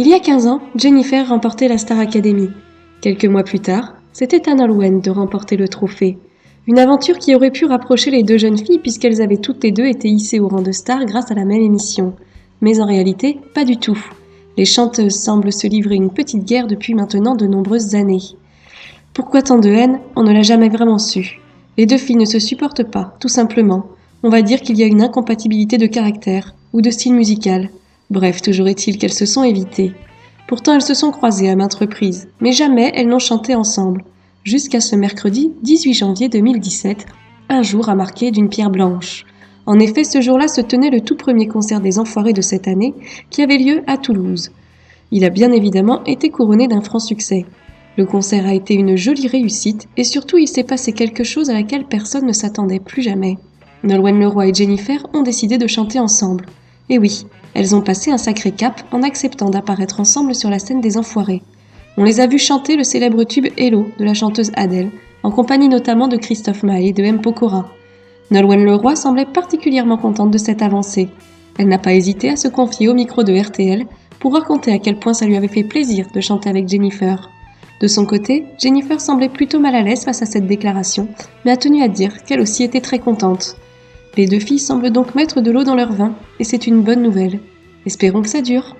Il y a 15 ans, Jennifer remportait la Star Academy. Quelques mois plus tard, c'était à Nolwenn de remporter le trophée. Une aventure qui aurait pu rapprocher les deux jeunes filles puisqu'elles avaient toutes les deux été hissées au rang de star grâce à la même émission. Mais en réalité, pas du tout. Les chanteuses semblent se livrer une petite guerre depuis maintenant de nombreuses années. Pourquoi tant de haine? On ne l'a jamais vraiment su. Les deux filles ne se supportent pas, tout simplement. On va dire qu'il y a une incompatibilité de caractère, ou de style musical. Bref, toujours est-il qu'elles se sont évitées. Pourtant elles se sont croisées à maintes reprises, mais jamais elles n'ont chanté ensemble. Jusqu'à ce mercredi 18 janvier 2017, un jour à marquer d'une pierre blanche. En effet, ce jour-là se tenait le tout premier concert des Enfoirés de cette année, qui avait lieu à Toulouse. Il a bien évidemment été couronné d'un franc succès. Le concert a été une jolie réussite et surtout il s'est passé quelque chose à laquelle personne ne s'attendait plus jamais. Nolwenn Leroy et Jennifer ont décidé de chanter ensemble. Et oui, elles ont passé un sacré cap en acceptant d'apparaître ensemble sur la scène des Enfoirés. On les a vues chanter le célèbre tube Hello de la chanteuse Adele, en compagnie notamment de Christophe Maé et de M. Pokora. Nolwenn Leroy semblait particulièrement contente de cette avancée. Elle n'a pas hésité à se confier au micro de RTL pour raconter à quel point ça lui avait fait plaisir de chanter avec Jennifer. De son côté, Jennifer semblait plutôt mal à l'aise face à cette déclaration, mais a tenu à dire qu'elle aussi était très contente. Les deux filles semblent donc mettre de l'eau dans leur vin, et c'est une bonne nouvelle. Espérons que ça dure.